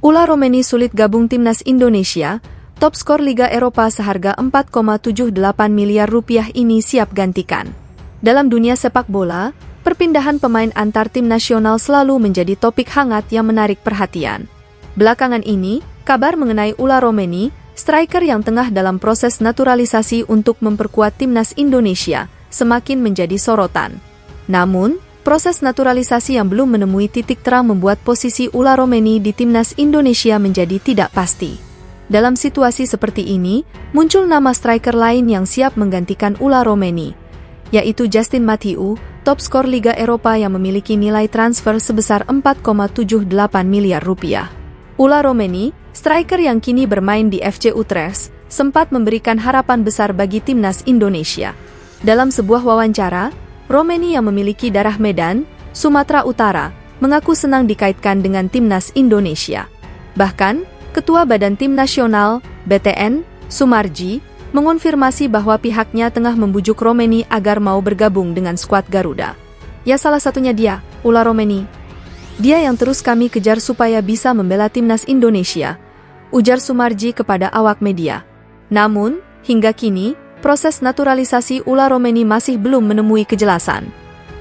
Ula Romeni sulit gabung timnas Indonesia, top skor Liga Eropa seharga 4,78 miliar rupiah ini siap gantikan. Dalam dunia sepak bola, perpindahan pemain antar tim nasional selalu menjadi topik hangat yang menarik perhatian. Belakangan ini, kabar mengenai Ula Romeni, striker yang tengah dalam proses naturalisasi untuk memperkuat timnas Indonesia, semakin menjadi sorotan. Namun, proses naturalisasi yang belum menemui titik terang membuat posisi Ula Romeni di timnas Indonesia menjadi tidak pasti. Dalam situasi seperti ini, muncul nama striker lain yang siap menggantikan Ula Romeni, yaitu Justin Mathieu, top skor Liga Eropa yang memiliki nilai transfer sebesar 4,78 miliar rupiah. Ula Romeni, striker yang kini bermain di FC Utrecht, sempat memberikan harapan besar bagi timnas Indonesia. Dalam sebuah wawancara, Romeni yang memiliki darah Medan, Sumatera Utara, mengaku senang dikaitkan dengan timnas Indonesia. Bahkan, Ketua Badan Tim Nasional, BTN, Sumarji, mengonfirmasi bahwa pihaknya tengah membujuk Romeni agar mau bergabung dengan skuad Garuda. Ya, salah satunya dia, Ula Romeni. Dia yang terus kami kejar supaya bisa membela timnas Indonesia, ujar Sumarji kepada awak media. Namun, hingga kini, proses naturalisasi Ula Romeni masih belum menemui kejelasan.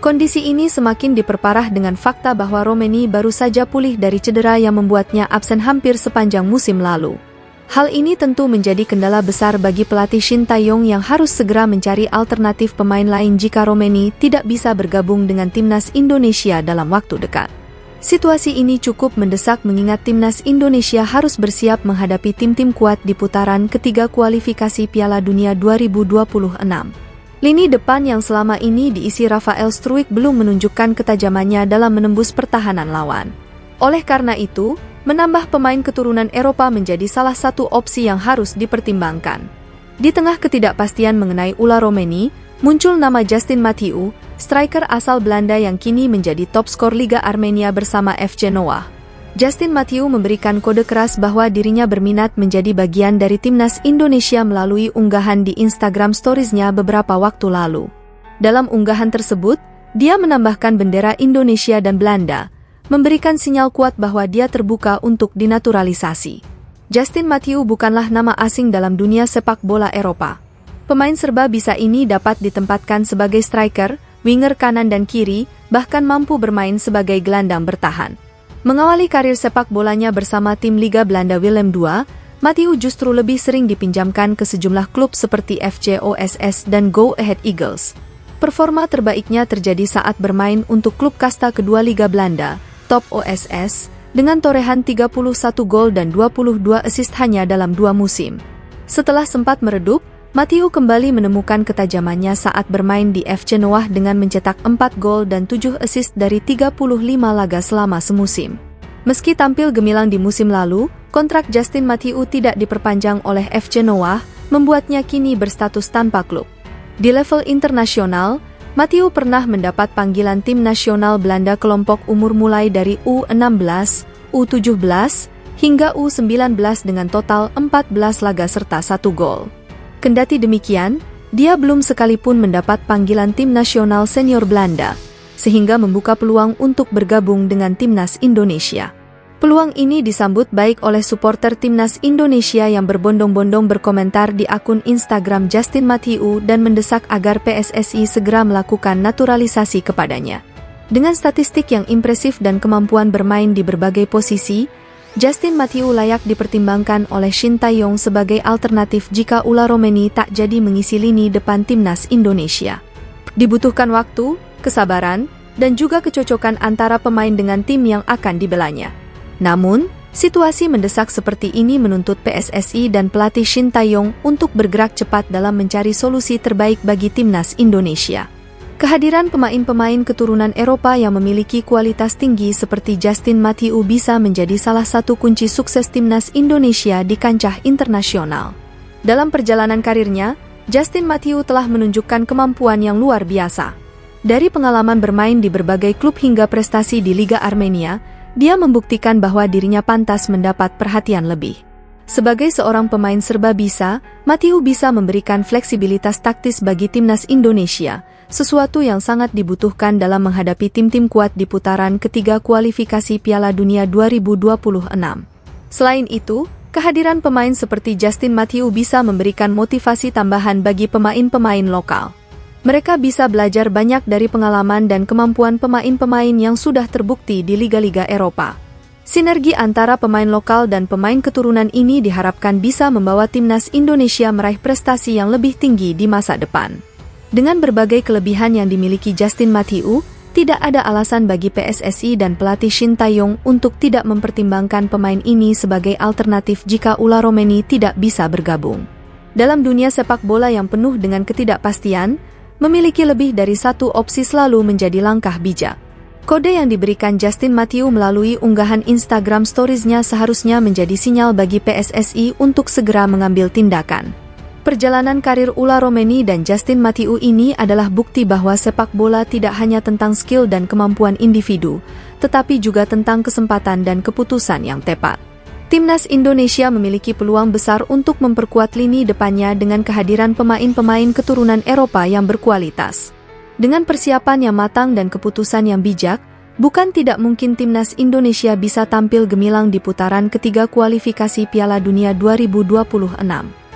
Kondisi ini semakin diperparah dengan fakta bahwa Romeni baru saja pulih dari cedera yang membuatnya absen hampir sepanjang musim lalu. Hal ini tentu menjadi kendala besar bagi pelatih Shin Tae-yong yang harus segera mencari alternatif pemain lain jika Romeni tidak bisa bergabung dengan timnas Indonesia dalam waktu dekat. Situasi ini cukup mendesak mengingat timnas Indonesia harus bersiap menghadapi tim-tim kuat di putaran ketiga kualifikasi Piala Dunia 2026. Lini depan yang selama ini diisi Rafael Struijk belum menunjukkan ketajamannya dalam menembus pertahanan lawan. Oleh karena itu, menambah pemain keturunan Eropa menjadi salah satu opsi yang harus dipertimbangkan. Di tengah ketidakpastian mengenai Ula Romeni, muncul nama Justin Mathieu, striker asal Belanda yang kini menjadi top skor Liga Armenia bersama FC Noah. Justin Mathieu memberikan kode keras bahwa dirinya berminat menjadi bagian dari timnas Indonesia melalui unggahan di Instagram Stories-nya beberapa waktu lalu. Dalam unggahan tersebut, dia menambahkan bendera Indonesia dan Belanda, memberikan sinyal kuat bahwa dia terbuka untuk dinaturalisasi. Justin Mathieu bukanlah nama asing dalam dunia sepak bola Eropa. Pemain serba bisa ini dapat ditempatkan sebagai striker, winger kanan dan kiri, bahkan mampu bermain sebagai gelandang bertahan. Mengawali karir sepak bolanya bersama tim Liga Belanda Willem II, Mathieu justru lebih sering dipinjamkan ke sejumlah klub seperti FC OSS dan Go Ahead Eagles. Performa terbaiknya terjadi saat bermain untuk klub kasta kedua Liga Belanda, Top OSS, dengan torehan 31 gol dan 22 assist hanya dalam 2 musim. Setelah sempat meredup, Mathieu kembali menemukan ketajamannya saat bermain di FC Noah dengan mencetak 4 gol dan 7 assist dari 35 laga selama semusim. Meski tampil gemilang di musim lalu, kontrak Justin Mathieu tidak diperpanjang oleh FC Noah, membuatnya kini berstatus tanpa klub. Di level internasional, Mathieu pernah mendapat panggilan tim nasional Belanda kelompok umur mulai dari U16, U17, hingga U19 dengan total 14 laga serta 1 gol. Kendati demikian, dia belum sekalipun mendapat panggilan tim nasional senior Belanda, sehingga membuka peluang untuk bergabung dengan timnas Indonesia. Peluang ini disambut baik oleh supporter timnas Indonesia yang berbondong-bondong berkomentar di akun Instagram Justin Mathieu dan mendesak agar PSSI segera melakukan naturalisasi kepadanya. Dengan statistik yang impresif dan kemampuan bermain di berbagai posisi, Justin Mathieu layak dipertimbangkan oleh Shin Tae-yong sebagai alternatif jika Ula Romeni tak jadi mengisi lini depan timnas Indonesia. Dibutuhkan waktu, kesabaran, dan juga kecocokan antara pemain dengan tim yang akan dibelanya. Namun, situasi mendesak seperti ini menuntut PSSI dan pelatih Shin Tae-yong untuk bergerak cepat dalam mencari solusi terbaik bagi timnas Indonesia. Kehadiran pemain-pemain keturunan Eropa yang memiliki kualitas tinggi seperti Justin Mathieu bisa menjadi salah satu kunci sukses timnas Indonesia di kancah internasional. Dalam perjalanan karirnya, Justin Mathieu telah menunjukkan kemampuan yang luar biasa. Dari pengalaman bermain di berbagai klub hingga prestasi di Liga Armenia, dia membuktikan bahwa dirinya pantas mendapat perhatian lebih. Sebagai seorang pemain serba bisa, Mathieu bisa memberikan fleksibilitas taktis bagi timnas Indonesia, sesuatu yang sangat dibutuhkan dalam menghadapi tim-tim kuat di putaran ketiga kualifikasi Piala Dunia 2026. Selain itu, kehadiran pemain seperti Justin Matthew bisa memberikan motivasi tambahan bagi pemain-pemain lokal. Mereka bisa belajar banyak dari pengalaman dan kemampuan pemain-pemain yang sudah terbukti di liga-liga Eropa. Sinergi antara pemain lokal dan pemain keturunan ini diharapkan bisa membawa timnas Indonesia meraih prestasi yang lebih tinggi di masa depan. Dengan berbagai kelebihan yang dimiliki Justin Matthew, tidak ada alasan bagi PSSI dan pelatih Shin Tae-yong untuk tidak mempertimbangkan pemain ini sebagai alternatif jika Ula Romeni tidak bisa bergabung. Dalam dunia sepak bola yang penuh dengan ketidakpastian, memiliki lebih dari satu opsi selalu menjadi langkah bijak. Kode yang diberikan Justin Matthew melalui unggahan Instagram Stories-nya seharusnya menjadi sinyal bagi PSSI untuk segera mengambil tindakan. Perjalanan karir Ula Romeni dan Justin Matthew ini adalah bukti bahwa sepak bola tidak hanya tentang skill dan kemampuan individu, tetapi juga tentang kesempatan dan keputusan yang tepat. Timnas Indonesia memiliki peluang besar untuk memperkuat lini depannya dengan kehadiran pemain-pemain keturunan Eropa yang berkualitas. Dengan persiapan yang matang dan keputusan yang bijak, bukan tidak mungkin timnas Indonesia bisa tampil gemilang di putaran ketiga kualifikasi Piala Dunia 2026.